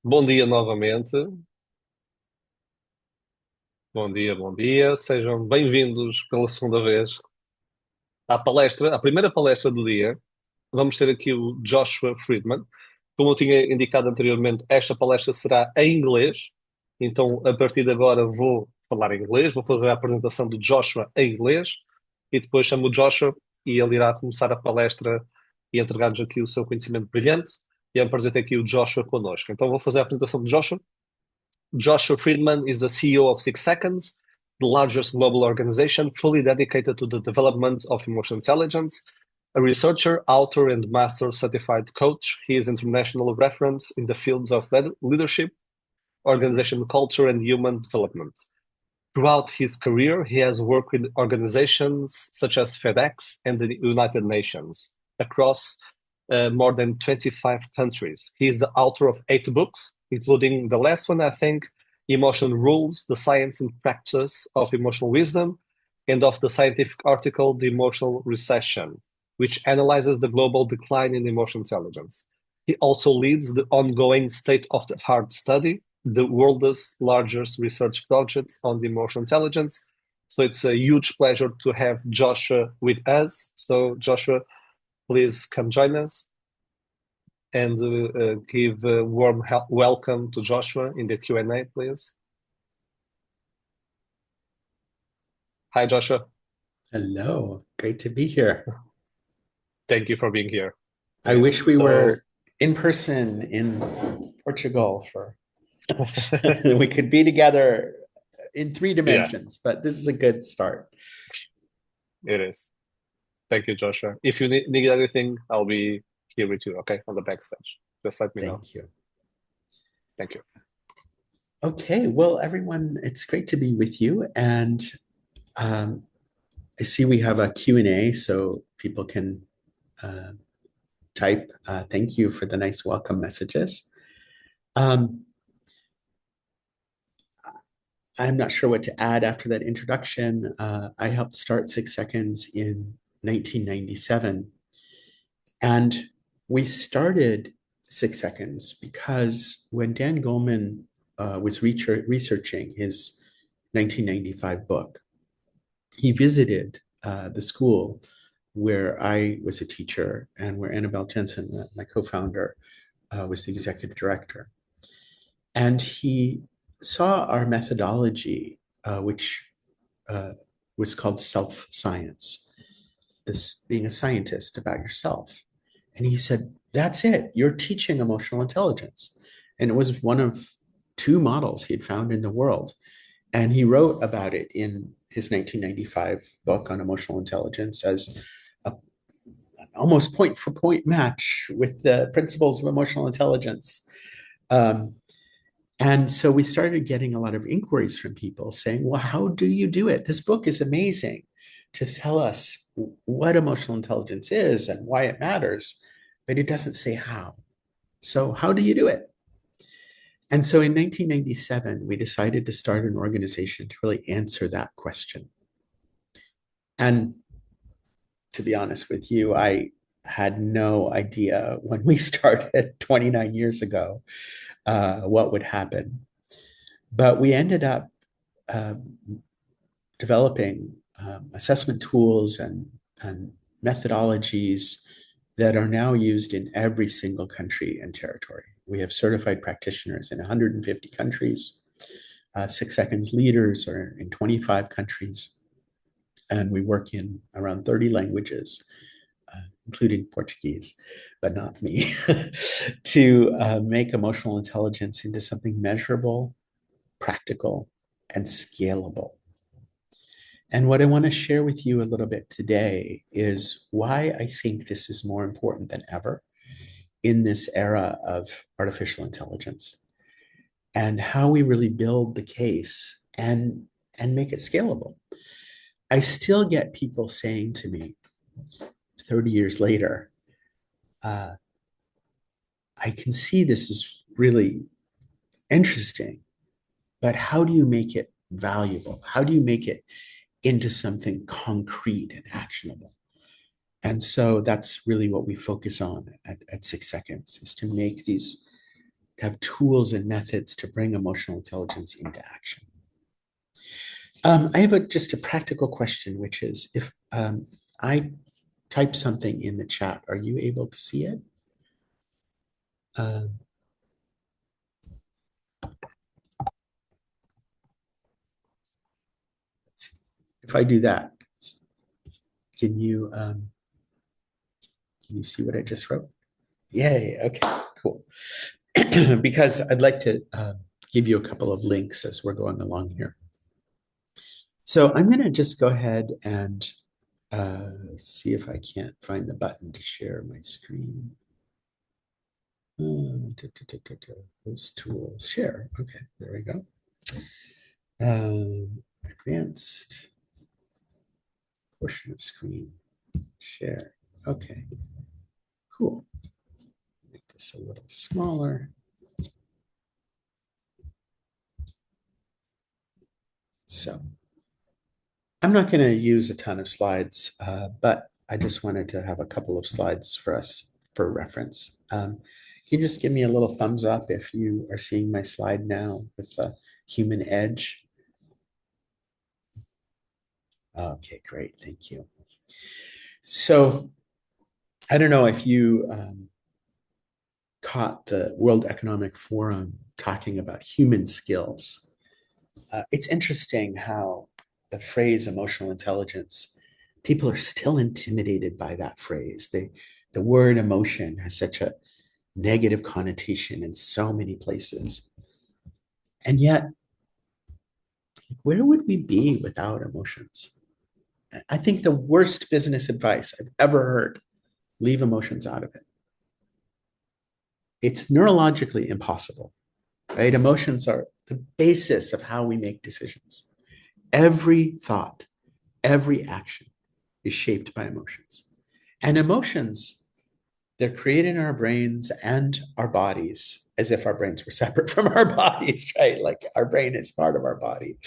Bom dia novamente. Bom dia, bom dia. Sejam bem-vindos pela segunda vez à palestra, à primeira palestra do dia. Vamos ter aqui o Joshua Freedman. Como eu tinha indicado anteriormente, esta palestra será em inglês. Então, a partir de agora, vou falar em inglês, vou fazer a apresentação do Joshua em inglês e depois chamo o Joshua e ele irá começar a palestra e entregar-nos aqui o seu conhecimento brilhante. E é um prazer ter aqui o Joshua connosco. Então, vou fazer a apresentação do Joshua. Joshua Freedman is the CEO of 6 Seconds, the largest global organization fully dedicated to the development of emotional intelligence. A researcher, author, and master certified coach, he is international reference in the fields of leadership, organizational culture, and human development. Throughout his career, he has worked with organizations such as FedEx and the United Nations across more than 25 countries. He is the author of 8 books, including the last one, I think, Emotional Rules, The Science and Practice of Emotional Wisdom, and of the scientific article, The Emotional Recession, which analyzes the global decline in emotional intelligence. He also leads the ongoing State of the Art study, the world's largest research project on the emotional intelligence. So it's a huge pleasure to have Joshua with us. So Joshua, please come join us and give a warm welcome to Joshua in the Q&A, please. Hi, Joshua. Hello, great to be here. Thank you for being here. I Yeah. wish we were in person in Portugal for we could be together in three Yeah, dimensions, but this is a good start. it is. Thank you, Joshua. If you need anything, I'll be here with you, okay, on the backstage. Just let me know. Thank you. Thank you. Okay, well, everyone, it's great to be with you. And um, I see we have a Q&A, so people can uh, type. Thank you for the nice welcome messages. Um, I'm not sure what to add after that introduction. I helped start 6 Seconds in 1997. And we started 6 Seconds because when Dan Goleman was researching his 1995 book, he visited the school where I was a teacher and where Annabelle Tenson, my co founder, was the executive director. And he saw our methodology, which uh, was called self science, this being a scientist about yourself. And he said, that's it. You're teaching emotional intelligence. And it was one of 2 models he had found in the world. And he wrote about it in his 1995 book on emotional intelligence as a almost point for point match with the principles of emotional intelligence. Um, and so we started getting a lot of inquiries from people saying, well, how do you do it? This book is amazing to tell us what emotional intelligence is and why it matters, but it doesn't say how. So, how do you do it? And so in 1997, we decided to start an organization to really answer that question. And to be honest with you, I had no idea when we started 29 years ago what would happen. But we ended up um, developing assessment tools and methodologies that are now used in every single country and territory. We have certified practitioners in 150 countries. 6 Seconds leaders are in 25 countries. And we work in around 30 languages, including Portuguese, but not me, to make emotional intelligence into something measurable, practical, and scalable. And what I want to share with you a little bit today is why I think this is more important than ever in this era of artificial intelligence and how we really build the case and make it scalable. I still get people saying to me 30 years later, uh, I can see this is really interesting, but how do you make it valuable? How do you make it into something concrete and actionable? And so that's really what we focus on at 6 Seconds is to make these have tools and methods to bring emotional intelligence into action. I have just a practical question, which is if I type something in the chat, are you able to see it? Um, if I do that, can you see what I just wrote? Yay, okay, cool. Because I'd like to give you a couple of links as we're going along here. So I'm going to just go ahead and see if I can't find the button to share my screen. Those tools, share. Okay, there we go. Advanced portion of screen, share. Okay, cool. Make this a little smaller. So I'm not going to use a ton of slides, but I just wanted to have a couple of slides for us for reference. Can you just give me a little thumbs up if you are seeing my slide now with the human edge? Okay, great. Thank you. So I don't know if you caught the World Economic Forum talking about human skills. It's interesting how the phrase emotional intelligence, people are still intimidated by that phrase. The word emotion has such a negative connotation in so many places. And yet, where would we be without emotions? I think the worst business advice I've ever heard, leave emotions out of it. It's neurologically impossible, right? Emotions are the basis of how we make decisions. Every thought, every action is shaped by emotions. And emotions, they're created in our brains and our bodies as if our brains were separate from our bodies, right? Like our brain is part of our body.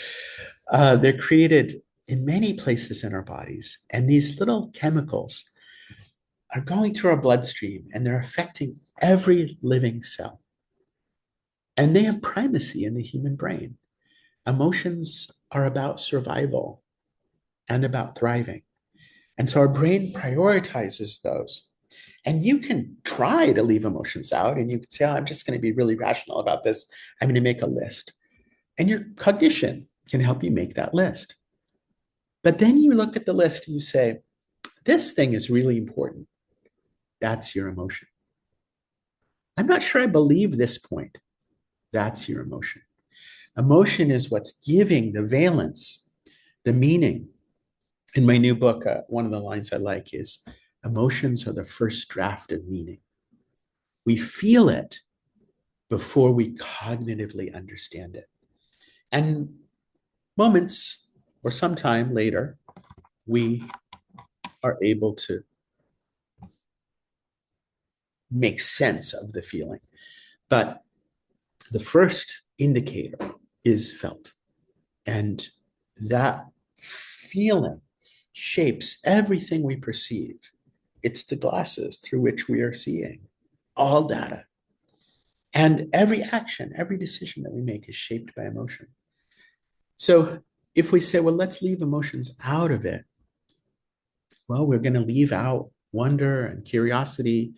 They're created in many places in our bodies. And these little chemicals are going through our bloodstream and they're affecting every living cell. And they have primacy in the human brain. Emotions are about survival and about thriving. And so our brain prioritizes those. And you can try to leave emotions out and you can say, oh, I'm just going to be really rational about this. I'm going to make a list. And your cognition can help you make that list. But then you look at the list and you say, this thing is really important. That's your emotion. I'm not sure I believe this point. That's your emotion. Emotion is what's giving the valence, the meaning. In my new book, one of the lines I like is, emotions are the first draft of meaning. We feel it before we cognitively understand it. And moments or sometime later, we are able to make sense of the feeling. But the first indicator is felt. And that feeling shapes everything we perceive. It's the glasses through which we are seeing all data. And every action, every decision that we make is shaped by emotion. So if we say, well, let's leave emotions out of it, well, we're going to leave out wonder and curiosity.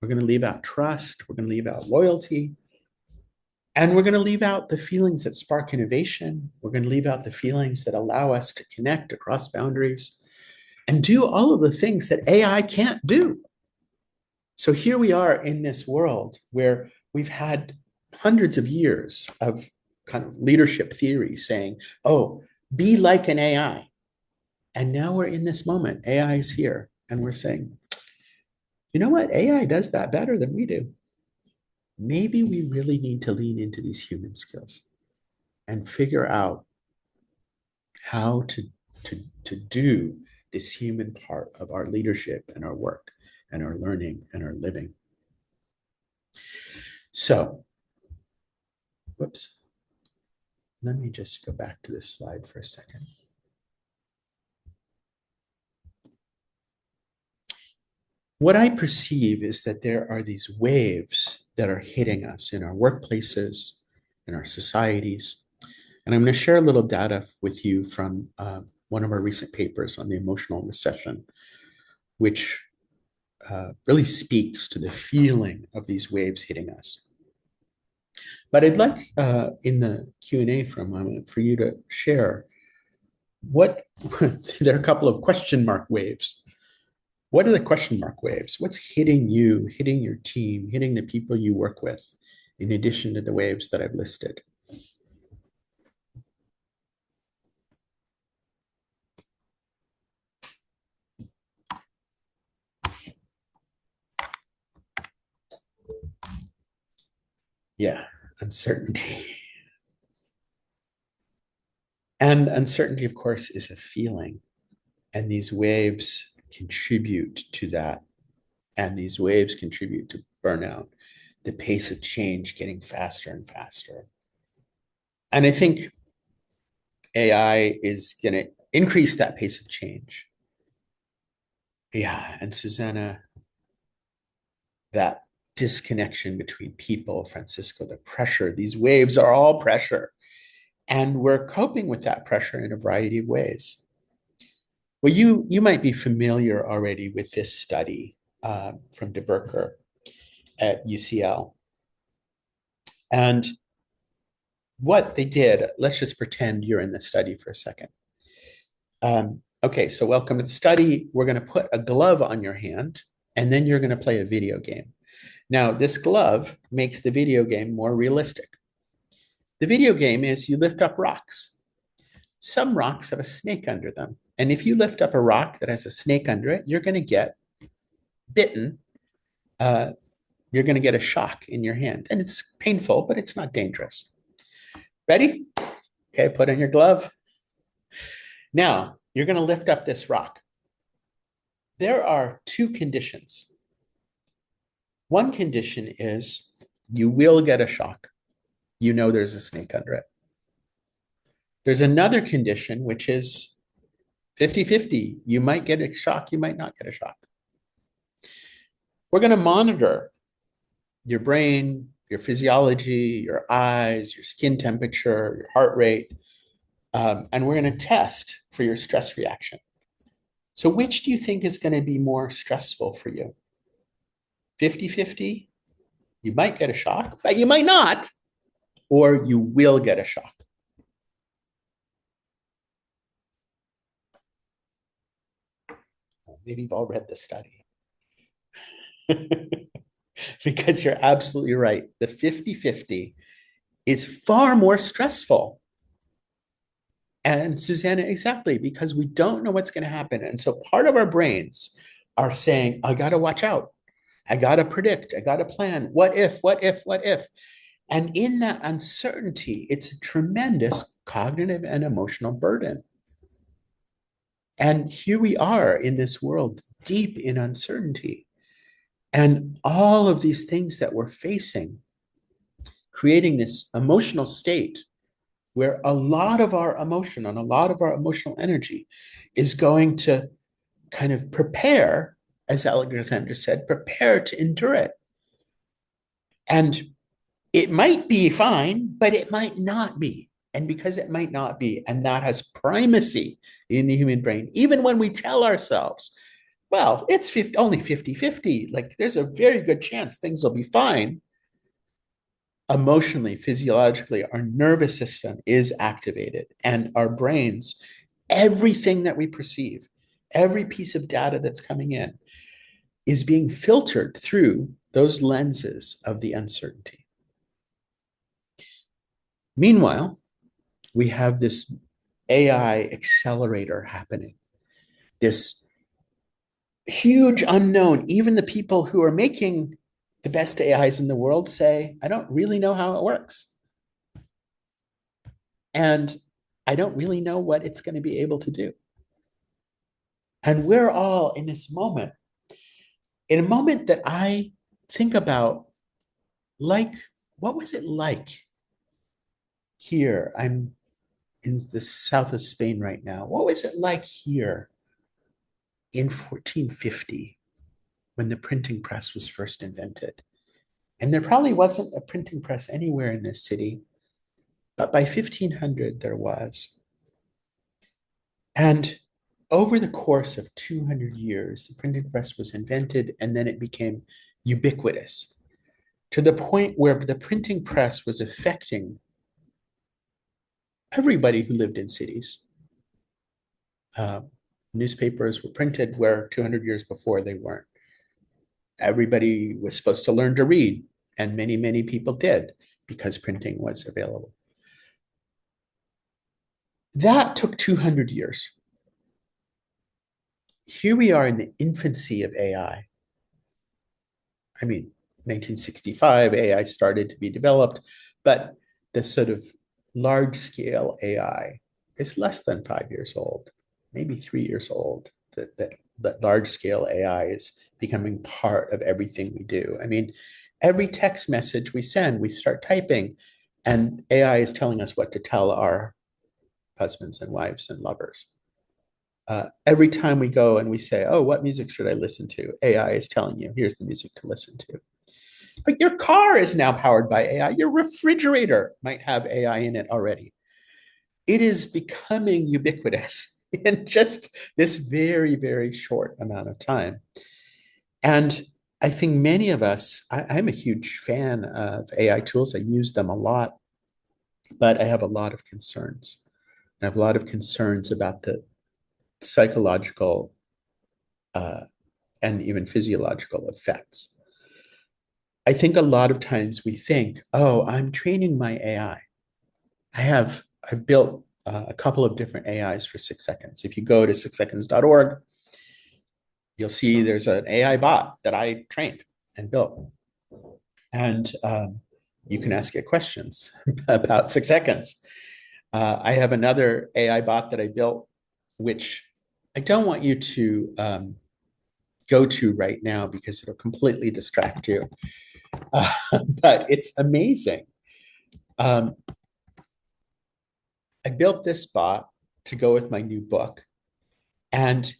We're going to leave out trust. We're going to leave out loyalty. And we're going to leave out the feelings that spark innovation. We're going to leave out the feelings that allow us to connect across boundaries and do all of the things that AI can't do. So here we are in this world where we've had hundreds of years of kind of leadership theory saying, oh, be like an AI. And now we're in this moment. AI is here. And we're saying, you know what? AI does that better than we do. Maybe we really need to lean into these human skills and figure out how to do this human part of our leadership and our work and our learning and our living. So, whoops. Let me just go back to this slide for a second. what I perceive is that there are these waves that are hitting us in our workplaces, in our societies. And I'm going to share a little data with you from one of our recent papers on the emotional recession, which really speaks to the feeling of these waves hitting us. But I'd like in the Q&A for a moment for you to share what, there are a couple of question mark waves. What are the question mark waves? What's hitting you, hitting your team, hitting the people you work with, in addition to the waves that I've listed? Yeah, uncertainty. And uncertainty, of course, is a feeling. And these waves contribute to that. And these waves contribute to burnout, the pace of change getting faster and faster. And I think AI is going to increase that pace of change. Yeah. And Susanna, that disconnection between people, Francisco, the pressure, these waves are all pressure. And we're coping with that pressure in a variety of ways. Well, you might be familiar already with this study from De Burker at UCL. And what they did, let's just pretend you're in the study for a second. Okay, so welcome to the study. We're going to put a glove on your hand, and then you're going to play a video game. Now, this glove makes the video game more realistic. The video game is you lift up rocks. Some rocks have a snake under them. And if you lift up a rock that has a snake under it, you're going to get bitten. You're going to get a shock in your hand. And it's painful, but it's not dangerous. Ready? Okay, put on your glove. Now, you're going to lift up this rock. There are two conditions. One condition is you will get a shock. You know there's a snake under it. There's another condition, which is 50-50. You might get a shock, you might not get a shock. We're going to monitor your brain, your physiology, your eyes, your skin temperature, your heart rate, and we're going to test for your stress reaction. So which do you think is going to be more stressful for you? 50-50? You might get a shock, but you might not, or you will get a shock. Maybe you've all read the study. Because you're absolutely right. The 50-50 is far more stressful. And Susanna, exactly, because we don't know what's going to happen. And so part of our brains are saying, I got to watch out. I got to predict. I got to plan. What if, what if, what if? And in that uncertainty, it's a tremendous cognitive and emotional burden. And here we are in this world deep in uncertainty. And all of these things that we're facing, creating this emotional state where a lot of our emotion and a lot of our emotional energy is going to kind of prepare, as Alexander said, prepare to endure it. And it might be fine, but it might not be. And because it might not be, and that has primacy in the human brain, even when we tell ourselves, well, it's only 50-50, like there's a very good chance things will be fine. Emotionally, physiologically, our nervous system is activated, and our brains, everything that we perceive, every piece of data that's coming in, is being filtered through those lenses of the uncertainty. Meanwhile, we have this AI accelerator happening, this huge unknown. Even the people who are making the best AIs in the world say, I don't really know how it works. And I don't really know what it's going to be able to do. And we're all in this moment, in a moment that I think about, like, what was it like here? I'm in the south of Spain right now. What was it like here in 1450? when the printing press was first invented. And there probably wasn't a printing press anywhere in this city, but by 1500 there was. And over the course of 200 years, the printing press was invented and then it became ubiquitous to the point where the printing press was affecting everybody who lived in cities. Uh, Newspapers were printed where 200 years before they weren't. Everybody was supposed to learn to read, and many, many people did because printing was available. That took 200 years. Here we are in the infancy of AI. I mean, 1965, AI started to be developed, but the sort of large scale AI is less than 5 years old, maybe 3 years old. That large scale AI is becoming part of everything we do. I mean, every text message we send, we start typing, and AI is telling us what to tell our husbands and wives and lovers. Every time we go and we say, oh, what music should I listen to? AI is telling you, here's the music to listen to. But your car is now powered by AI. Your refrigerator might have AI in it already. It is becoming ubiquitous in just this very, very short amount of time. And I think many of us, I'm a huge fan of AI tools. I use them a lot, but I have a lot of concerns. I have a lot of concerns about the psychological and even physiological effects. I think a lot of times we think, oh, I'm training my AI. I've built a couple of different AIs for 6 seconds. If you go to 6seconds.org, you'll see there's an AI bot that I trained and built. And you can ask it questions about 6 seconds. I have another AI bot that I built, which I don't want you to go to right now because it'll completely distract you. But it's amazing. I built this bot to go with my new book, and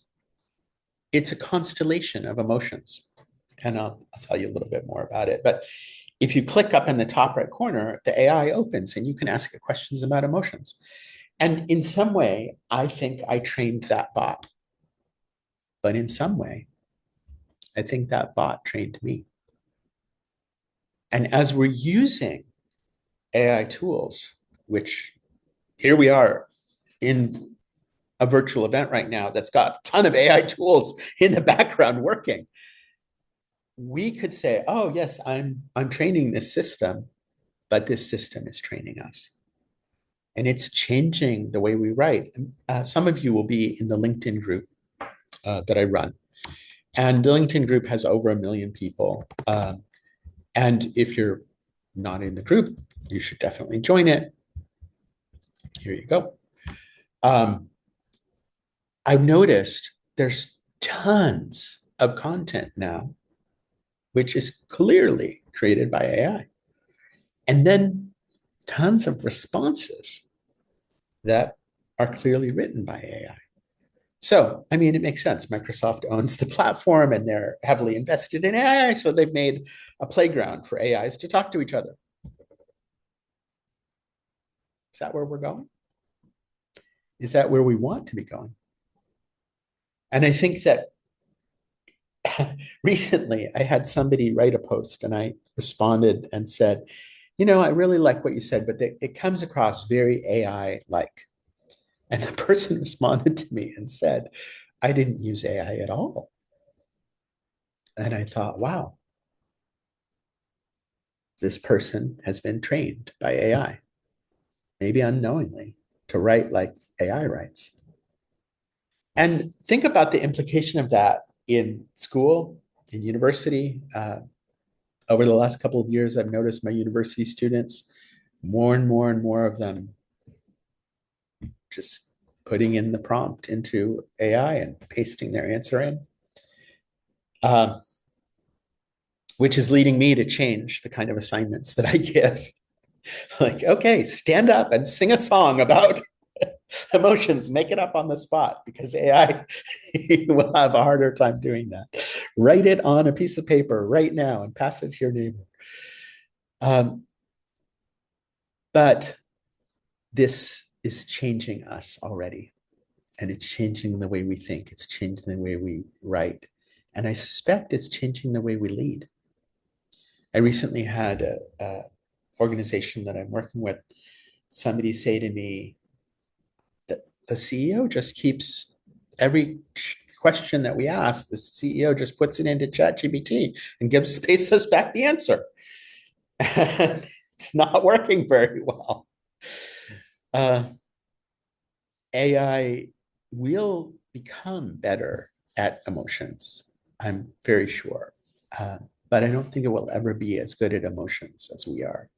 it's a constellation of emotions. And I'll tell you a little bit more about it. But if you click up in the top right corner, the AI opens and you can ask it questions about emotions. And in some way, I think I trained that bot. But in some way, I think that bot trained me. And as we're using AI tools, which here we are in a virtual event right now that's got a ton of AI tools in the background working, we could say, oh, yes, I'm training this system, but this system is training us. And it's changing the way we write. Some of you will be in the LinkedIn group that I run. And the LinkedIn group has over 1 million people. And if you're not in the group, you should definitely join it. Here you go. I've noticed there's tons of content now, which is clearly created by AI. And then tons of responses that are clearly written by AI. So, I mean, it makes sense. Microsoft owns the platform and they're heavily invested in AI. So they've made a playground for AIs to talk to each other. Is that where we're going? Is that where we want to be going? And I think that recently I had somebody write a post and I responded and said, you know, I really like what you said, but it comes across very AI-like. And the person responded to me and said, I didn't use AI at all. And I thought, wow, this person has been trained by AI, maybe unknowingly, to write like AI writes. And think about the implication of that in school, in university. Over the last couple of years, I've noticed my university students, more and more and more of them just putting in the prompt into AI and pasting their answer in, which is leading me to change the kind of assignments that I give. Like, okay, stand up and sing a song about emotions, make it up on the spot, because AI will have a harder time doing that. Write it on a piece of paper right now and pass it to your neighbor. But this is changing us already. And it's changing the way we think. It's changing the way we write. And I suspect it's changing the way we lead. I recently had a organization that I'm working with, somebody say to me that the CEO just keeps every question that we ask, the CEO just puts it into ChatGPT and pastes us back the answer. And it's not working very well. AI will become better at emotions, I'm very sure. But I don't think it will ever be as good at emotions as we are.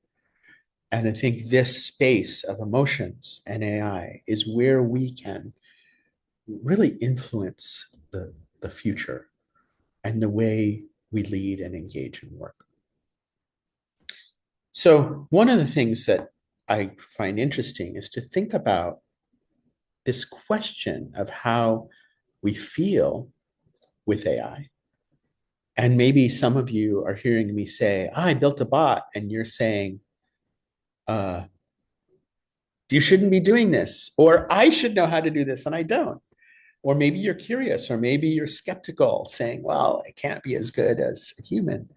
And I think this space of emotions and AI is where we can really influence the future and the way we lead and engage in work. So, one of the things that I find interesting is to think about this question of how we feel with AI. And maybe some of you are hearing me say, I built a bot, and you're saying, you shouldn't be doing this, or I should know how to do this, and I don't. Or maybe you're curious, or maybe you're skeptical, saying, well, it can't be as good as a human.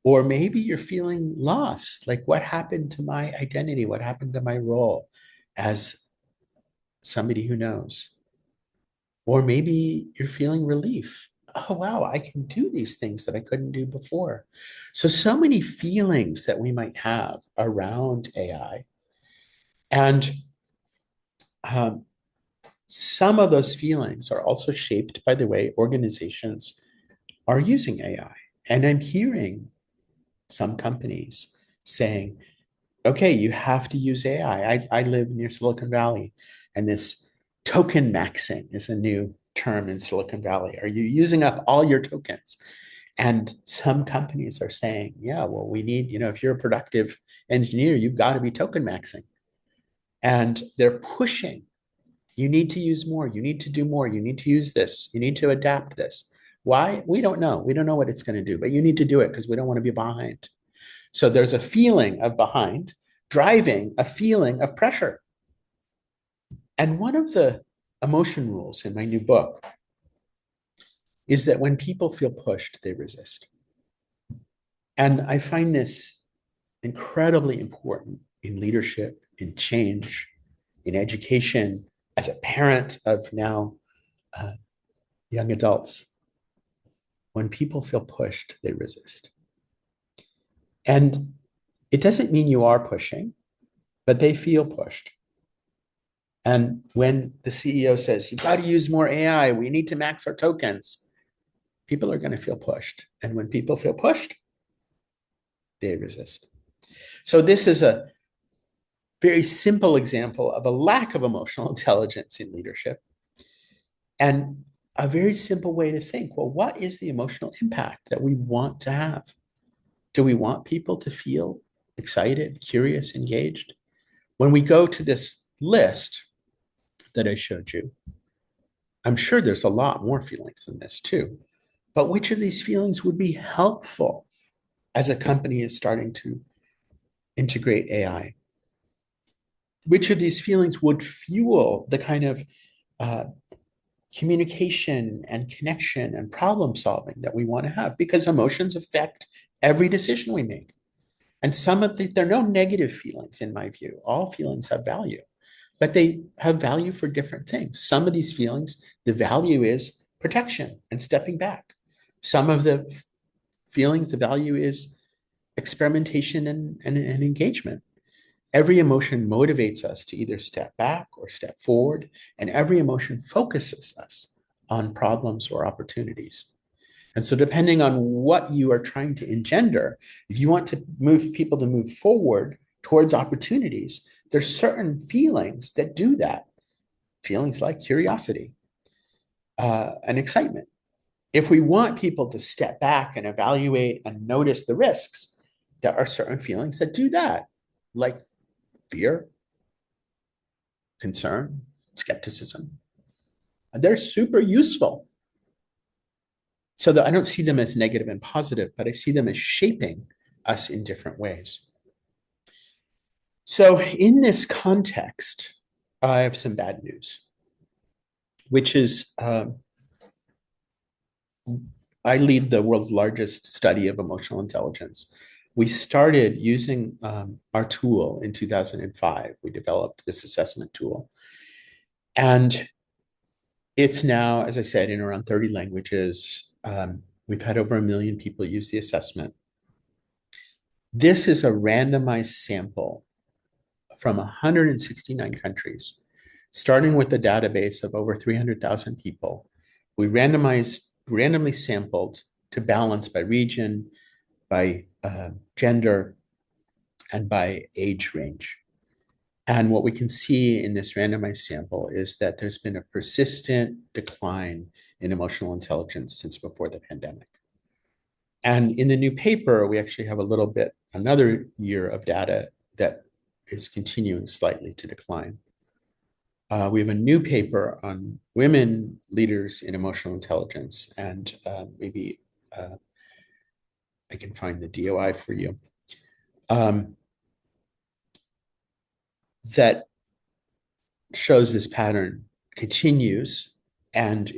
Or maybe you're feeling lost, like what happened to my identity? What happened to my role as somebody who knows? Or maybe you're feeling relief. Oh, wow, I can do these things that I couldn't do before. So many feelings that we might have around AI. And um, some of those feelings are also shaped by the way organizations are using AI. And I'm hearing some companies saying, okay, you have to use AI. I live near Silicon Valley, and this token maxing is a new term in Silicon Valley. Are you using up all your tokens? And some companies are saying, yeah, well, we need, if you're a productive engineer, you've got to be token maxing. And they're pushing, you need to use more, you need to do more, you need to use this, you need to adapt this. Why? We don't know. We don't know what it's going to do, but you need to do it because we don't want to be behind. So there's a feeling of behind driving a feeling of pressure. And one of the emotion rules in my new book is that when people feel pushed, they resist. And I find this incredibly important in leadership, in change, in education, as a parent of now young adults. When people feel pushed, they resist. And it doesn't mean you are pushing, but they feel pushed. And when the CEO says, you've got to use more AI, we need to max our tokens, people are going to feel pushed. And when people feel pushed, they resist. So this is a very simple example of a lack of emotional intelligence in leadership. And a very simple way to think, well, what is the emotional impact that we want to have? Do we want people to feel excited, curious, engaged? When we go to this list that I showed you, I'm sure there's a lot more feelings than this too. But which of these feelings would be helpful as a company is starting to integrate AI? Which of these feelings would fuel the kind of communication and connection and problem solving that we want to have? Because emotions affect every decision we make. And there are no negative feelings in my view. All feelings have value, but they have value for different things. Some of these feelings, the value is protection and stepping back. Some of the feelings, the value is experimentation and engagement. Every emotion motivates us to either step back or step forward, and every emotion focuses us on problems or opportunities. And so, depending on what you are trying to engender, if you want to move people to move forward towards opportunities, there's certain feelings that do that. Feelings like curiosity and excitement. If we want people to step back and evaluate and notice the risks, there are certain feelings that do that, like fear, concern, skepticism. And they're super useful. So that I don't see them as negative and positive, but I see them as shaping us in different ways. So in this context, I have some bad news, which is I lead the world's largest study of emotional intelligence. We started using our tool in 2005. We developed this assessment tool. And it's now, as I said, in around 30 languages. We've had over 1 million people use the assessment. This is a randomized sample from 169 countries, starting with a database of over 300,000 people. We randomly sampled to balance by region, by gender, and by age range. And what we can see in this randomized sample is that there's been a persistent decline in emotional intelligence since before the pandemic. And in the new paper, we actually have another year of data that is continuing slightly to decline. We have a new paper on women leaders in emotional intelligence, and maybe I can find the DOI for you, that shows this pattern continues, and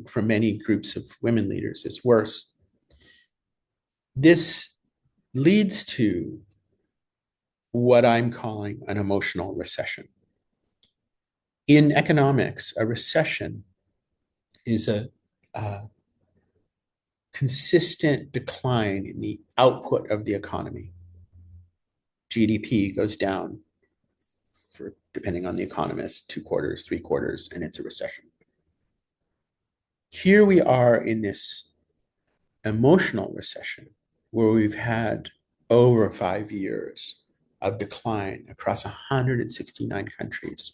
for many groups of women leaders, it's worse. This leads to what I'm calling an emotional recession. In economics, a recession is a consistent decline in the output of the economy. GDP goes down for, depending on the economist, 2 quarters, 3 quarters, and it's a recession. Here we are in this emotional recession where we've had over 5 years of decline across 169 countries.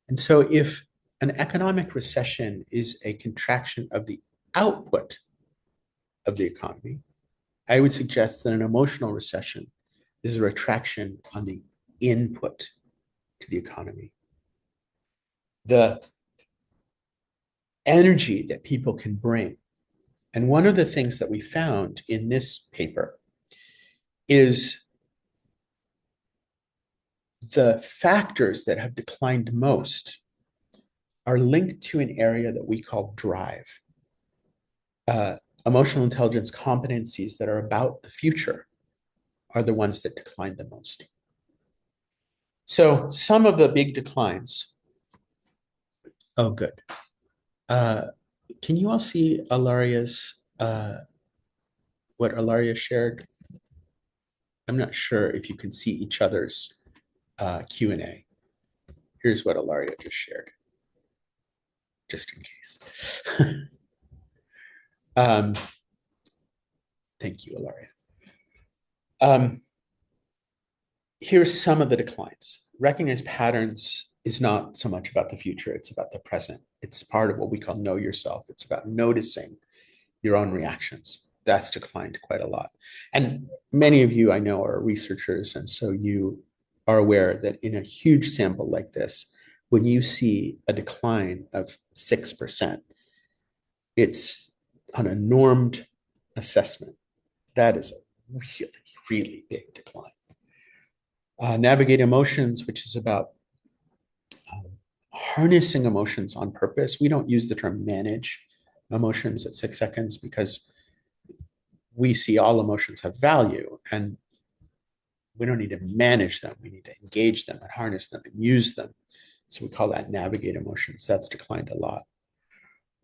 And so if an economic recession is a contraction of the output of the economy, I would suggest that an emotional recession is a retraction on the input to the economy. The energy that people can bring. And one of the things that we found in this paper is the factors that have declined most are linked to an area that we call drive. Emotional intelligence competencies that are about the future are the ones that decline the most. So some of the big declines. Oh, good. Can you all see Ilaria's, what Ilaria shared? I'm not sure if you can see each other's Q&A. Here's what Ilaria just shared, just in case. Thank you, Ilaria. Here's some of the declines. Recognize patterns is not so much about the future, it's about the present. It's part of what we call know yourself. It's about noticing your own reactions. That's declined quite a lot. And many of you I know are researchers, and so you are aware that in a huge sample like this, when you see a decline of 6%, it's on a normed assessment. That is a really, really big decline. Navigate emotions, which is about harnessing emotions on purpose. We don't use the term manage emotions at 6 seconds because we see all emotions have value and we don't need to manage them. We need to engage them and harness them and use them. So we call that navigate emotions. That's declined a lot.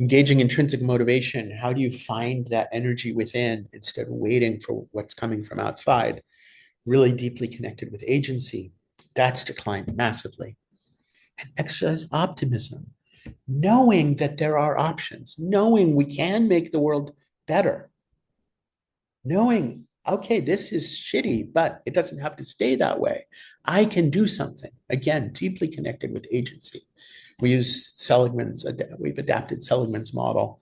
Engaging intrinsic motivation. How do you find that energy within instead of waiting for what's coming from outside? Really deeply connected with agency. That's declined massively. And exercise optimism. Knowing that there are options. Knowing we can make the world better. Knowing, okay, this is shitty, but it doesn't have to stay that way. I can do something. Again, deeply connected with agency. We've adapted Seligman's model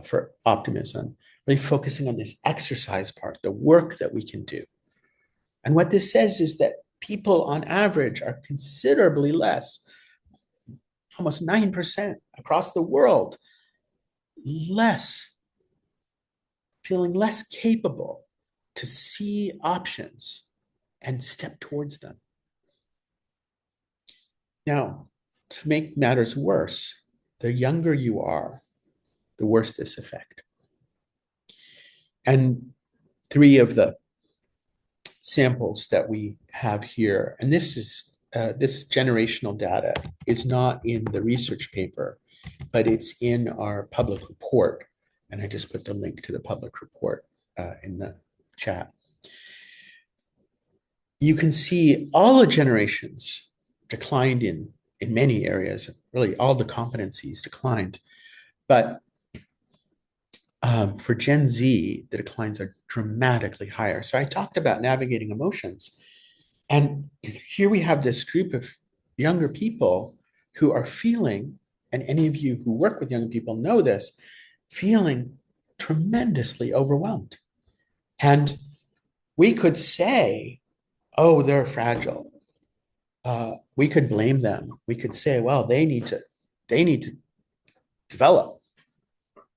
for optimism, really focusing on this exercise part, the work that we can do. And what this says is that people on average are considerably less, almost 9% across the world, less feeling less capable to see options and step towards them. Now, to make matters worse, the younger you are, the worse this effect. And three of the samples that we have here, and this generational data is not in the research paper, but it's in our public report. And I just put the link to the public report in the chat. You can see all the generations declined in many areas. Really, all the competencies declined. But for Gen Z, the declines are dramatically higher. So I talked about navigating emotions. And here we have this group of younger people who are feeling, and any of you who work with young people know this, feeling tremendously overwhelmed. And we could say, oh, they're fragile. We could blame them. We could say, well, they need to develop.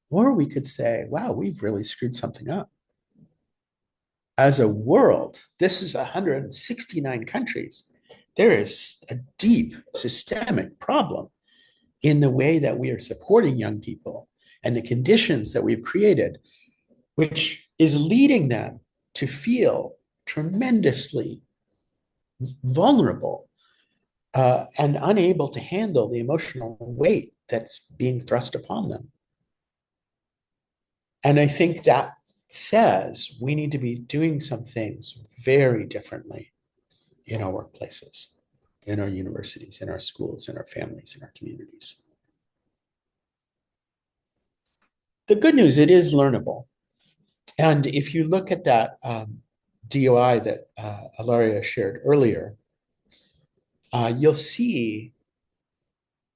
Or we could say, wow, we've really screwed something up. As a world, this is 169 countries. There is a deep systemic problem in the way that we are supporting young people and the conditions that we've created, which is leading them to feel tremendously vulnerable and unable to handle the emotional weight that's being thrust upon them. And I think that says we need to be doing some things very differently in our workplaces, in our universities, in our schools, in our families, in our communities. The good news, it is learnable. And if you look at that DOI that Ilaria shared earlier, you'll see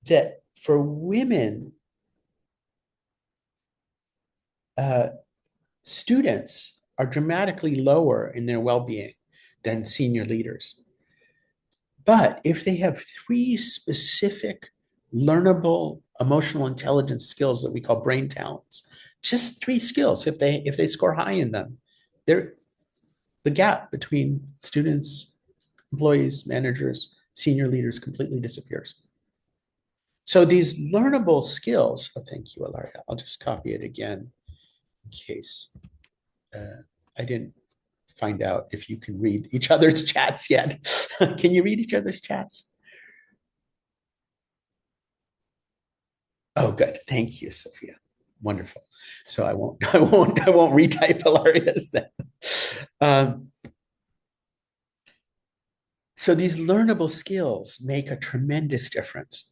that for women, students are dramatically lower in their well-being than senior leaders. But if they have three specific learnable emotional intelligence skills that we call brain talents, just three skills, if they score high in them, the gap between students, employees, managers, senior leaders completely disappears. So these learnable skills, oh, thank you, Ilaria. I'll just copy it again in case I didn't find out if you can read each other's chats yet. Can you read each other's chats? Oh, good. Thank you, Sophia. Wonderful. So I won't retype Ilaria's then. So these learnable skills make a tremendous difference.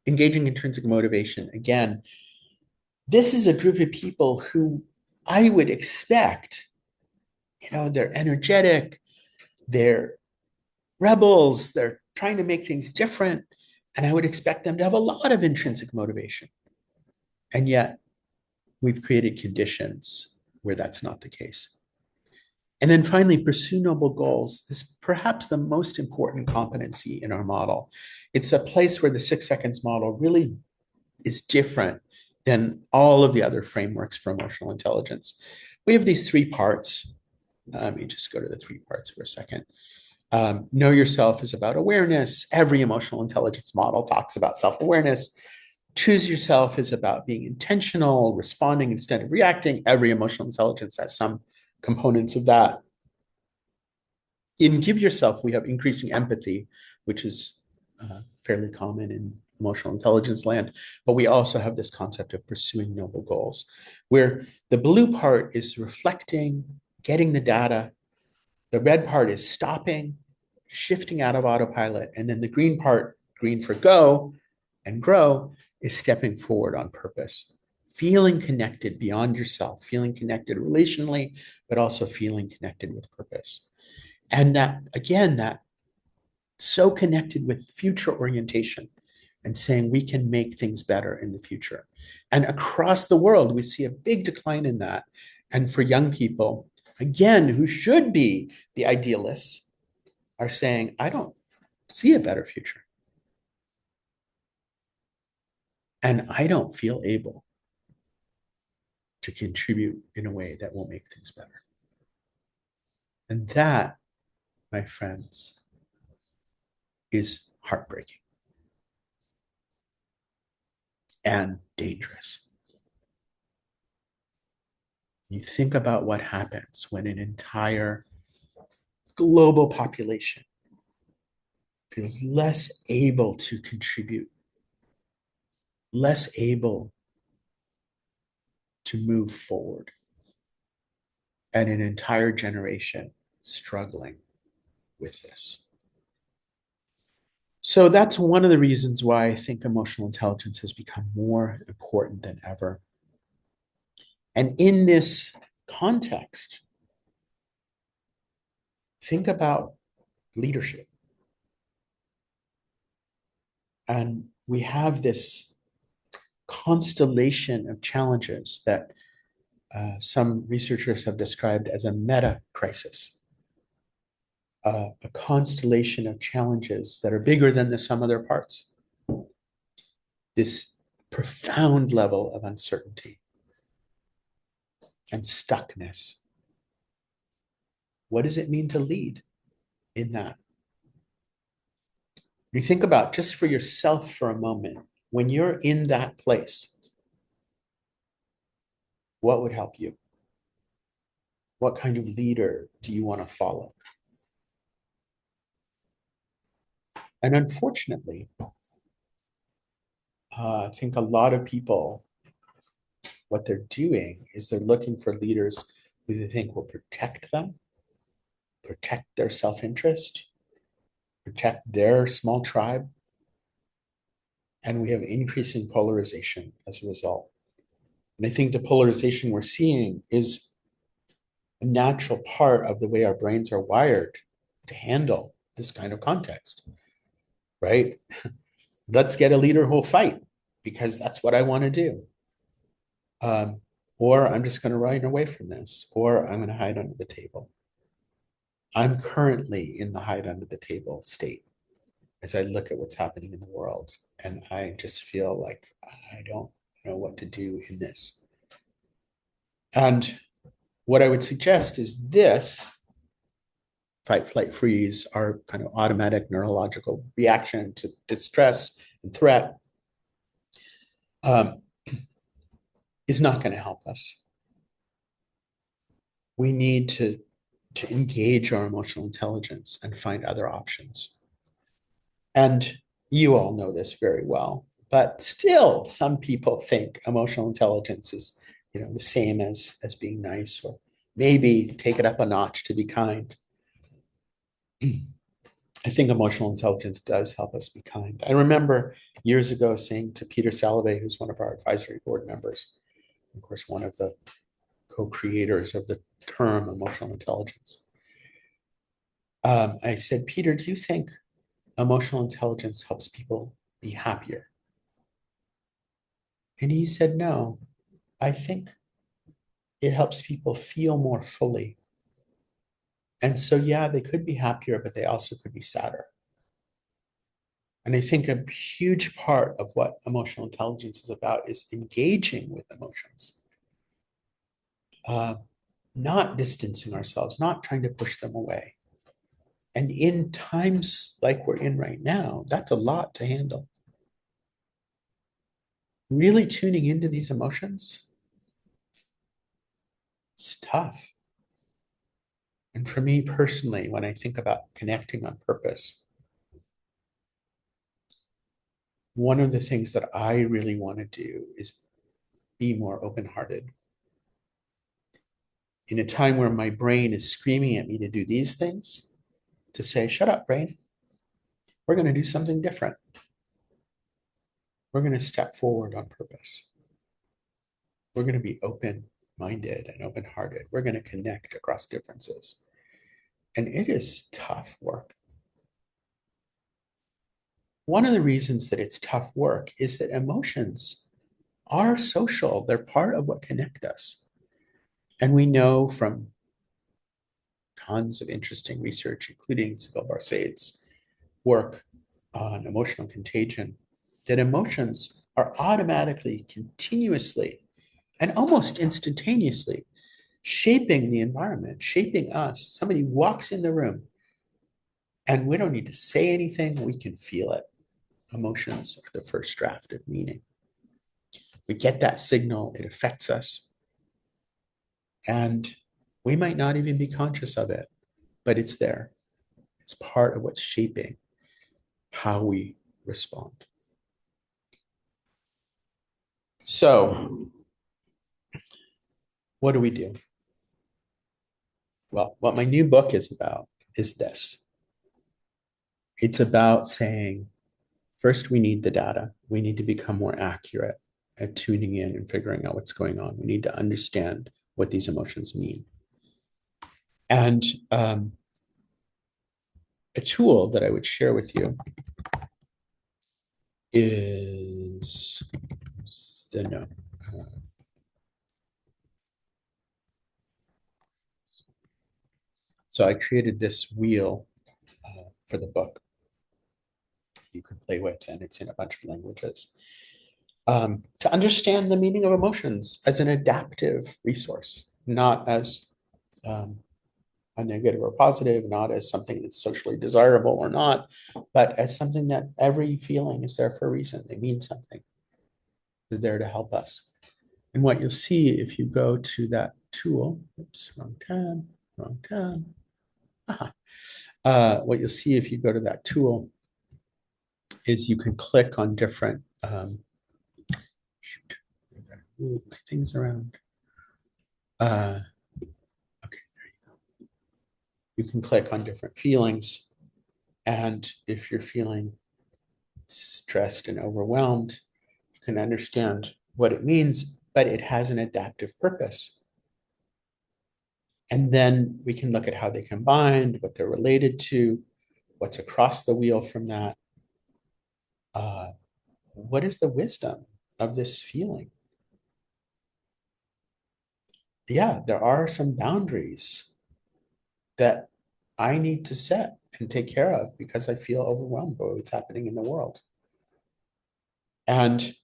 Engaging intrinsic motivation. Again, this is a group of people who I would expect, they're energetic, they're rebels, they're trying to make things different, and I would expect them to have a lot of intrinsic motivation. And yet, we've created conditions where that's not the case. And then finally, pursue noble goals is perhaps the most important competency in our model. It's a place where the 6 seconds model really is different than all of the other frameworks for emotional intelligence. We have these 3 parts. Let me just go to the 3 parts for a second. Know yourself is about awareness. Every emotional intelligence model talks about self-awareness. Choose yourself is about being intentional, responding instead of reacting. Every emotional intelligence has some components of that. In give yourself, we have increasing empathy, which is fairly common in emotional intelligence land, but we also have this concept of pursuing noble goals, where the blue part is reflecting, getting the data, the red part is stopping, shifting out of autopilot, and then the green part, green for go and grow, is stepping forward on purpose, feeling connected beyond yourself, feeling connected relationally, but also feeling connected with purpose. And that, again, that so connected with future orientation and saying we can make things better in the future. And across the world, we see a big decline in that. And for young people, again, who should be the idealists, are saying, I don't see a better future. And I don't feel able. to contribute in a way that will make things better. And that, my friends, is heartbreaking and dangerous. You think about what happens when an entire global population feels less able to contribute, less able to move forward, and an entire generation struggling with this. So that's one of the reasons why I think emotional intelligence has become more important than ever. And in this context, think about leadership. And we have this constellation of challenges that some researchers have described as a meta crisis, a constellation of challenges that are bigger than the sum of their parts. This profound level of uncertainty and stuckness. What does it mean to lead in that? You think about just for yourself for a moment, when you're in that place, what would help you? What kind of leader do you want to follow? And unfortunately, I think a lot of people, what they're doing is they're looking for leaders who they think will protect them, protect their self-interest, protect their small tribe. And we have increasing polarization as a result. And I think the polarization we're seeing is a natural part of the way our brains are wired to handle this kind of context, right? Let's get a leader who'll fight because that's what I want to do. Or I'm just going to run away from this, or I'm going to hide under the table. I'm currently in the hide under the table state as I look at what's happening in the world. And I just feel like I don't know what to do in this. And what I would suggest is this fight, flight, freeze, our kind of automatic neurological reaction to distress and threat, is not going to help us. We need to engage our emotional intelligence and find other options. And you all know this very well, but still some people think emotional intelligence is, the same as being nice, or maybe take it up a notch to be kind. I think emotional intelligence does help us be kind. I remember years ago saying to Peter Salovey, who's one of our advisory board members, of course, one of the co-creators of the term emotional intelligence. I said, Peter, do you think emotional intelligence helps people be happier? And he said, no, I think it helps people feel more fully. And so, yeah, they could be happier, but they also could be sadder. And I think a huge part of what emotional intelligence is about is engaging with emotions, not distancing ourselves, not trying to push them away. And in times like we're in right now, that's a lot to handle. Really tuning into these emotions, it's tough. And for me personally, when I think about connecting on purpose, one of the things that I really want to do is be more open-hearted. In a time where my brain is screaming at me to do these things, to say, shut up, brain. We're going to do something different. We're going to step forward on purpose. We're going to be open-minded and open-hearted. We're going to connect across differences. And it is tough work. One of the reasons that it's tough work is that emotions are social. They're part of what connect us. And we know from tons of interesting research, including Sybil Barsade's work on emotional contagion, that emotions are automatically, continuously and almost instantaneously shaping the environment, shaping us. Somebody walks in the room and we don't need to say anything, we can feel it. Emotions are the first draft of meaning. We get that signal, it affects us, and we might not even be conscious of it, but it's there. It's part of what's shaping how we respond. So, what do we do? Well, what my new book is about is this. It's about saying, first, we need the data. We need to become more accurate at tuning in and figuring out what's going on. We need to understand what these emotions mean. And a tool that I would share with you is the note. So I created this wheel for the book you can play with, and it's in a bunch of languages. To understand the meaning of emotions as an adaptive resource, not as a negative or positive, not as something that's socially desirable or not, but as something that every feeling is there for a reason. They mean something. They're there to help us. And what you'll see if you go to that tool, oops, wrong tab. What you'll see if you go to that tool is you can click on different, shoot, I gotta move my things around. Okay, there you go. You can click on different feelings. And if you're feeling stressed and overwhelmed, you can understand what it means, but it has an adaptive purpose. And then we can look at how they combined, what they're related to, what's across the wheel from that. What is the wisdom of this feeling? Yeah, there are some boundaries that I need to set and take care of because I feel overwhelmed by what's happening in the world. And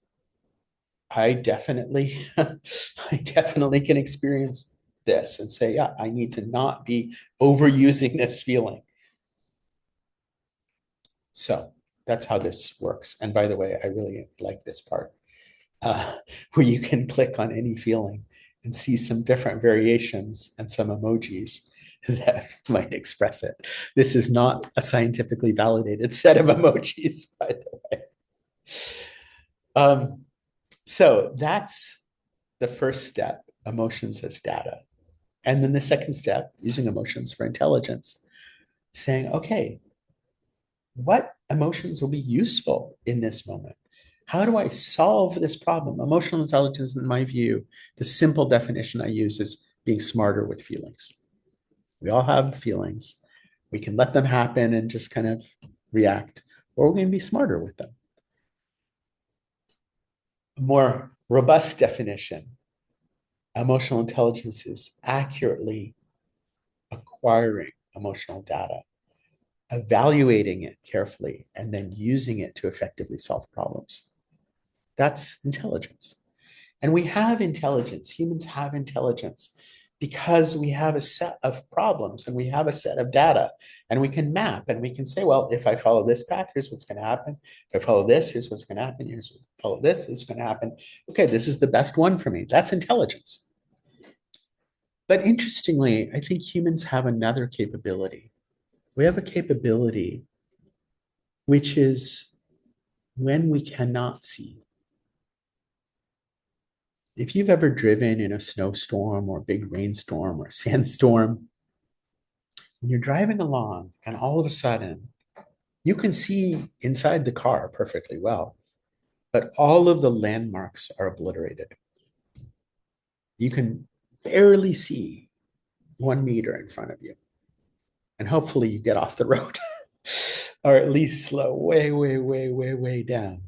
I definitely, I definitely can experience this and say, yeah, I need to not be overusing this feeling. So that's how this works. And by the way, I really like this part uh, where you can click on any feeling and see some different variations and some emojis that might express it. This is not a scientifically validated set of emojis, by the way. So that's the first step, emotions as data. And then the second step, using emotions for intelligence, saying, okay, what emotions will be useful in this moment? How do I solve this problem? Emotional intelligence, in my view, the simple definition I use is being smarter with feelings. We all have feelings. We can let them happen and just kind of react, or we're going to be smarter with them. A more robust definition, emotional intelligence is accurately acquiring emotional data, evaluating it carefully, and then using it to effectively solve problems. That's intelligence. And we have intelligence. Humans have intelligence because we have a set of problems and we have a set of data and we can map and we can say, well, if I follow this path, here's what's going to happen. If I follow this, here's what's going to happen. Here's follow this, is going to happen. Okay, this is the best one for me. That's intelligence. But interestingly, I think humans have another capability. We have a capability which is when we cannot see. If you've ever driven in a snowstorm or a big rainstorm or sandstorm, when you're driving along and all of a sudden you can see inside the car perfectly well, but all of the landmarks are obliterated. You can barely see 1 meter in front of you. And hopefully you get off the road or at least slow way, way, way, way, way down.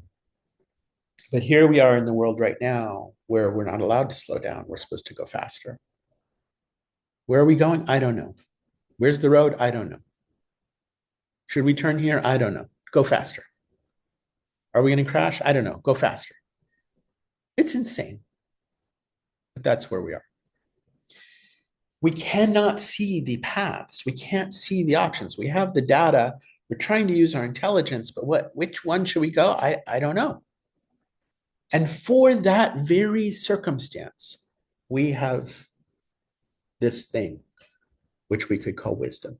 But here we are in the world right now where we're not allowed to slow down. We're supposed to go faster. Where are we going? I don't know. Where's the road? I don't know. Should we turn here? I don't know. Go faster. Are we going to crash? I don't know. Go faster. It's insane. But that's where we are. We cannot see the paths. We can't see the options. We have the data. We're trying to use our intelligence, but which one should we go? I don't know. And for that very circumstance, we have this thing, which we could call wisdom.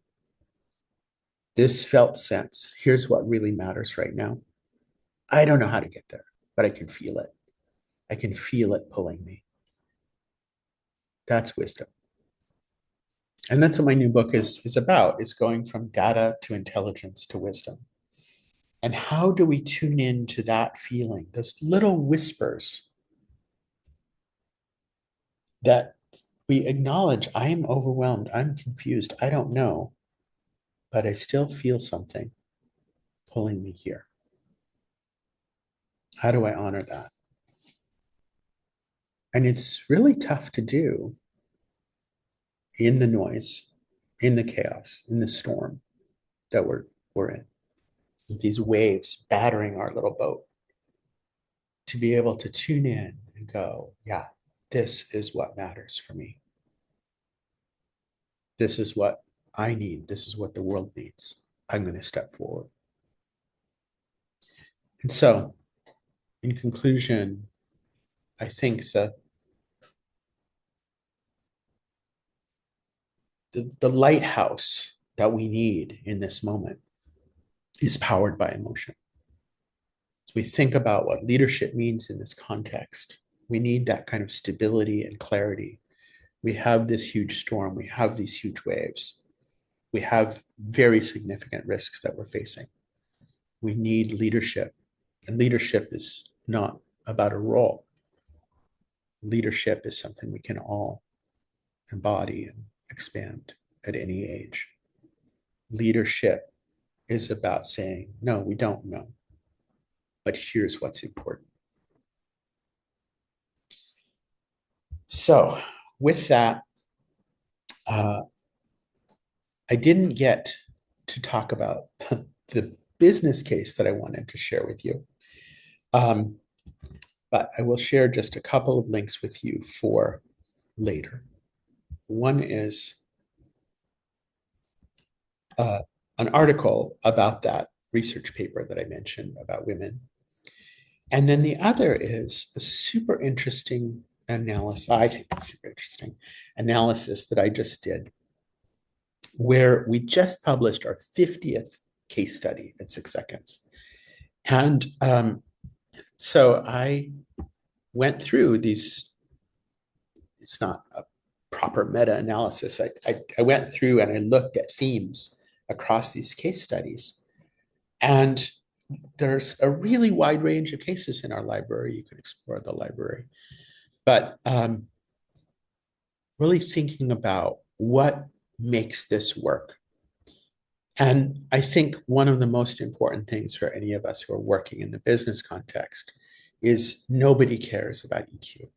This felt sense. Here's what really matters right now. I don't know how to get there, but I can feel it. I can feel it pulling me. That's wisdom. And that's what my new book is about, is going from data to intelligence to wisdom. And how do we tune in to that feeling, those little whispers that we acknowledge, I am overwhelmed, I'm confused, I don't know, but I still feel something pulling me here. How do I honor that? And it's really tough to do in the noise, in the chaos, in the storm that we're in, with these waves battering our little boat, to be able to tune in and go, yeah, this is what matters for me. This is what I need. This is what the world needs. I'm going to step forward. And so, in conclusion, I think that the lighthouse that we need in this moment is powered by emotion. As we think about what leadership means in this context, we need that kind of stability and clarity. We have this huge storm, we have these huge waves, we have very significant risks that we're facing. We need leadership, and leadership is not about a role. Leadership is something we can all embody and expand at any age. Leadership is about saying, no, we don't know, but here's what's important. So, with that, I didn't get to talk about the business case that I wanted to share with you. But I will share just a couple of links with you for later. One is an article about that research paper that I mentioned about women. And then the other is a super interesting analysis. I think it's super interesting analysis that I just did, where we just published our 50th case study at 6 seconds. And so I went through these, it's not a proper meta-analysis. I went through and I looked at themes across these case studies. And there's a really wide range of cases in our library. You can explore the library. But really thinking about what makes this work. And I think one of the most important things for any of us who are working in the business context is nobody cares about EQ.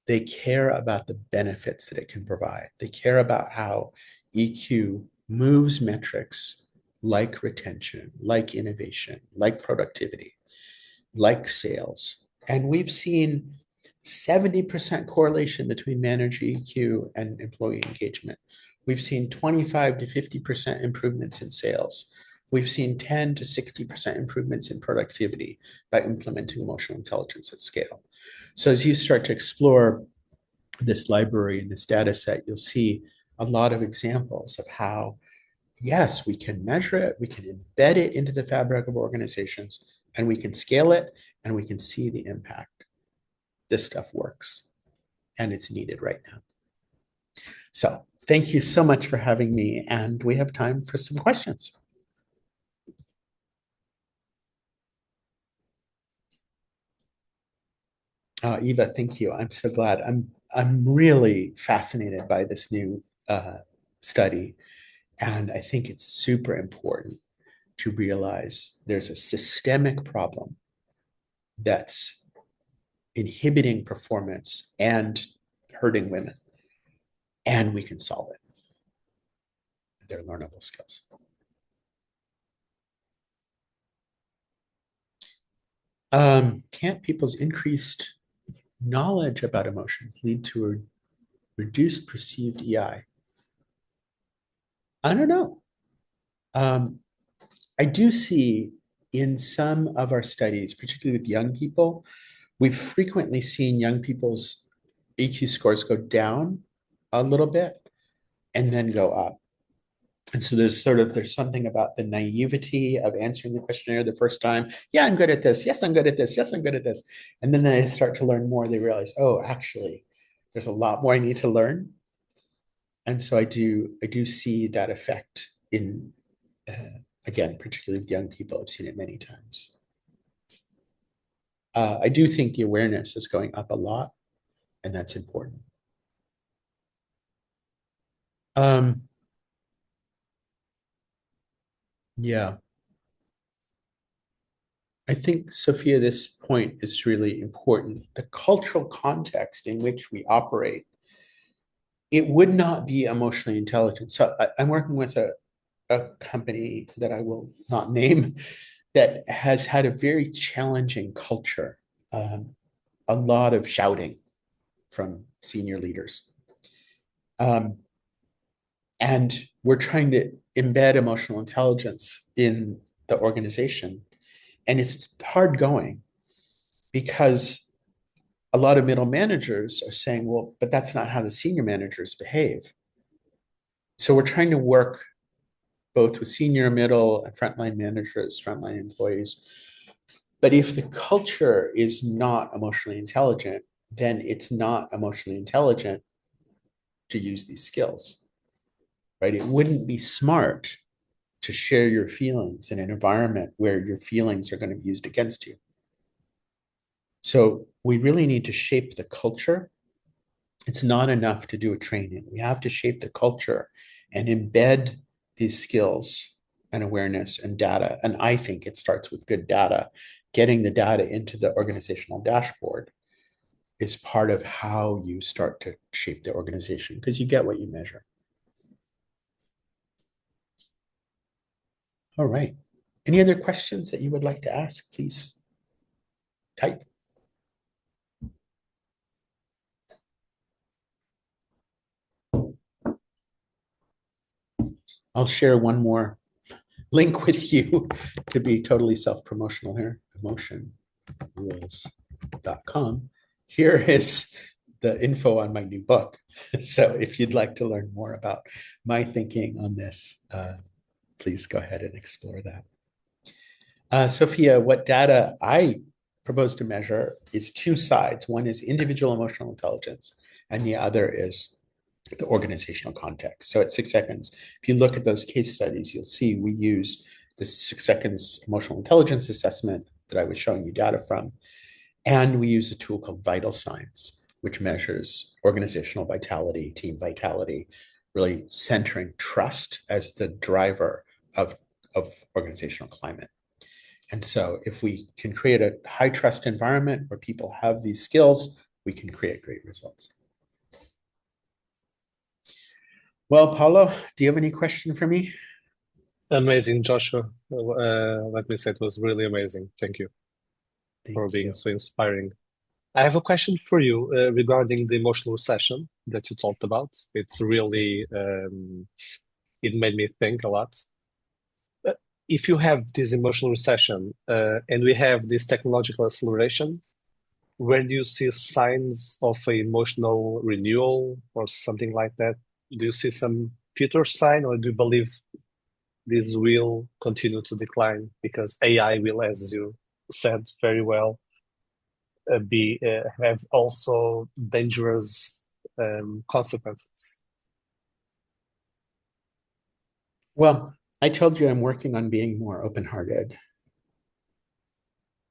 They care about the benefits that it can provide. They care about how EQ moves metrics like retention, like innovation, like productivity, like sales. And we've seen 70% correlation between manager EQ and employee engagement. We've seen 25 to 50% improvements in sales. We've seen 10 to 60% improvements in productivity by implementing emotional intelligence at scale. So as you start to explore this library and this data set, you'll see a lot of examples of how, yes, we can measure it, we can embed it into the fabric of organizations, and we can scale it, and we can see the impact. This stuff works, and it's needed right now. So thank you so much for having me, and we have time for some questions. Eva, thank you. I'm so glad. I'm really fascinated by this new study, and I think it's super important to realize there's a systemic problem that's inhibiting performance and hurting women, and we can solve it. They're learnable skills. Can't people's increased knowledge about emotions lead to a reduced perceived EI? I don't know. Um, I do see in some of our studies, particularly with young people, we've frequently seen young people's EQ scores go down a little bit and then go up. And so there's something about the naivety of answering the questionnaire the first time. Yeah, I'm good at this. Yes, I'm good at this. Yes, I'm good at this. And then they start to learn more. They realize, oh, actually, there's a lot more I need to learn. And so I do see that effect in again, particularly with young people. I've seen it many times. I do think the awareness is going up a lot, and that's important. Um, yeah, I think, Sophia, this point is really important. The cultural context in which we operate, it would not be emotionally intelligent. So I'm working with a company that I will not name that has had a very challenging culture, a lot of shouting from senior leaders. Um, and we're trying to embed emotional intelligence in the organization. And it's hard going because a lot of middle managers are saying, well, but that's not how the senior managers behave. So we're trying to work both with senior, middle, and frontline managers, frontline employees. But if the culture is not emotionally intelligent, then it's not emotionally intelligent to use these skills, right? It wouldn't be smart to share your feelings in an environment where your feelings are going to be used against you. So we really need to shape the culture. It's not enough to do a training. We have to shape the culture and embed these skills and awareness and data. And I think it starts with good data. Getting the data into the organizational dashboard is part of how you start to shape the organization because you get what you measure. All right. Any other questions that you would like to ask? Please type. I'll share one more link with you to be totally self-promotional here. Emotionrules.com. Here is the info on my new book. So if you'd like to learn more about my thinking on this, please go ahead and explore that. Sophia, what data I propose to measure is two sides. One is individual emotional intelligence, and the other is the organizational context. So at 6 seconds, if you look at those case studies, you'll see we use the 6 seconds emotional intelligence assessment that I was showing you data from. And we use a tool called Vital Signs, which measures organizational vitality, team vitality, really centering trust as the driver of organizational climate. And so if we can create a high trust environment where people have these skills, we can create great results. Well, Paulo, do you have any question for me? Amazing, Joshua. Let me say it was really amazing. Thank you for Thank being you. so inspiring. I have a question for you regarding the emotional recession that you talked about. It's Yeah. really, it made me think a lot. Uh, If you have this emotional recession and we have this technological acceleration, where do you see signs of a emotional renewal or something like that? Do you see some future sign, or do you believe this will continue to decline because AI will, as you said very well, be have also dangerous consequences? Well, I told you I'm working on being more open-hearted,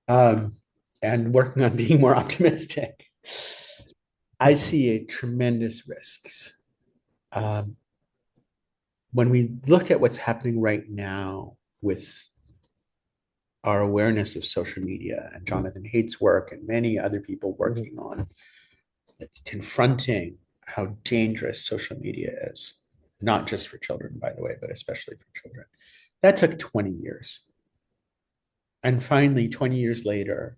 and working on being more optimistic. I see a tremendous risks. Um, when we look at what's happening right now with our awareness of social media and Jonathan Haidt's work and many other people Mhm. working on confronting how dangerous social media is, not just for children, by the way, but especially for children. That took 20 years. And finally, 20 years later,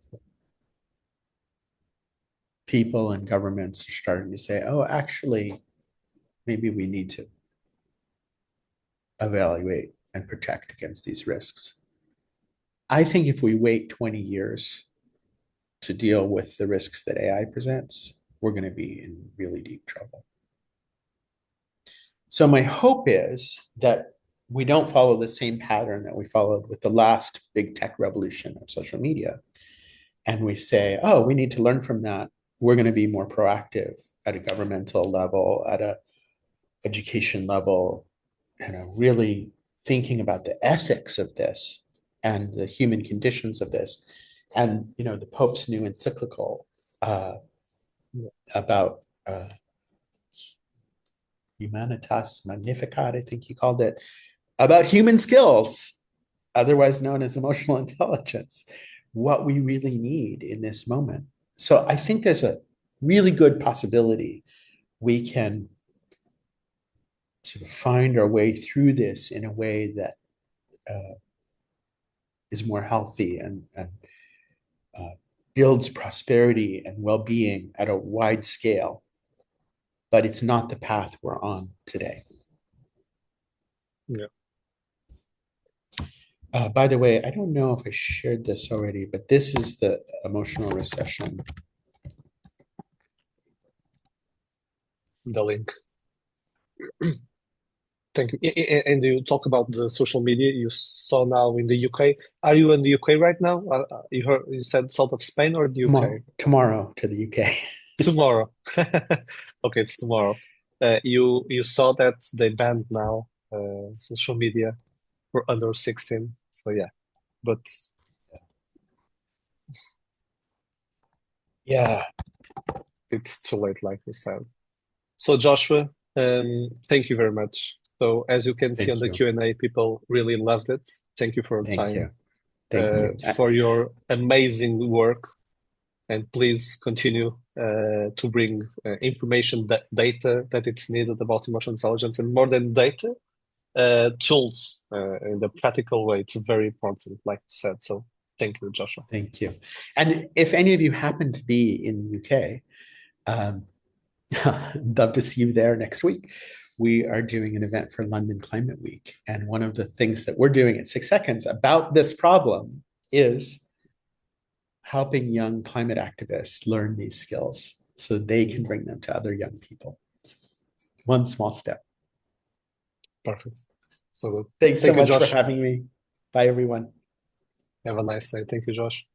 people and governments are starting to say, oh, actually, maybe we need to evaluate and protect against these risks. I think if we wait 20 years to deal with the risks that AI presents, we're going to be in really deep trouble. So my hope is that we don't follow the same pattern that we followed with the last big tech revolution of social media. And we say, oh, we need to learn from that. We're going to be more proactive at a governmental level, at a education level, really thinking about the ethics of this and the human conditions of this. And, the Pope's new encyclical about Humanitas Magnificat, I think he called it, about human skills, otherwise known as emotional intelligence, what we really need in this moment. So I think there's a really good possibility we can sort of find our way through this in a way that is more healthy and builds prosperity and well-being at a wide scale. But it's not the path we're on today. Yeah. By the way, I don't know if I shared this already, but this is the Emotional Recession. The link. Thank you. And you talk about the social media you saw now in the UK. Are you in the UK right now? You said south of Spain or the UK? Tomorrow to the UK. Tomorrow. Okay, it's tomorrow. You saw that they banned now social media for under 16. So yeah, but Yeah. it's too late, like you said. So Joshua, thank you very much. So as you can see on Thank the you. Q&A, people really loved it. Thank you for your Thank time, you. Thank you. for your amazing work, and please continue to bring information, data that it's needed about emotional intelligence, and more than data, tools in the practical way. It's very important, like you said. So thank you, Joshua. Thank you. And if any of you happen to be in the UK, I'd love to see you there next week. We are doing an event for London Climate Week. And one of the things that we're doing at 6 Seconds about this problem is helping young climate activists learn these skills so they can bring them to other young people. It's one small step. Perfect. So good. Thanks so Thank you, much for Josh. having me. Bye, everyone. Have a nice day. Thank you, Josh.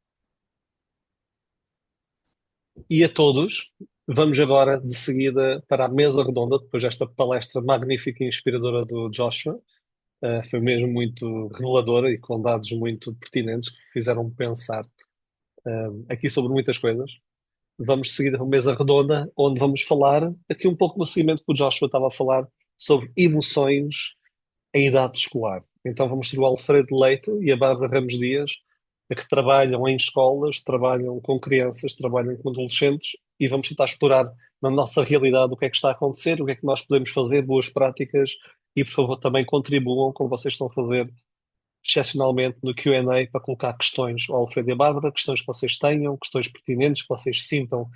E a todos, vamos agora de seguida para a mesa redonda, depois desta palestra magnífica e inspiradora do Joshua. Foi mesmo muito reveladora e com dados muito pertinentes que fizeram pensar aqui sobre muitas coisas. Vamos seguir a mesa redonda, onde vamos falar aqui um pouco no seguimento que o Joshua estava a falar sobre emoções em idade escolar. Então vamos ter o Alfredo Leite e a Bárbara Ramos Dias, que trabalham em escolas, trabalham com crianças, trabalham com adolescentes, e vamos tentar explorar na nossa realidade o que é que está a acontecer, o que é que nós podemos fazer, boas práticas, e por favor também contribuam, como vocês estão a fazer excepcionalmente no Q&A, para colocar questões ao Alfredo e à Bárbara, questões que vocês tenham, questões pertinentes que vocês sintam que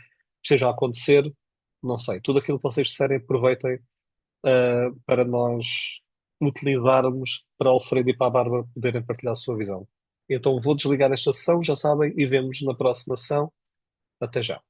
esteja a acontecer, não sei, tudo aquilo que vocês disserem, aproveitem para nós utilizarmos, para o Alfredo e para a Bárbara poderem partilhar a sua visão. Então vou desligar esta sessão, já sabem, e vemos na próxima sessão. Até já.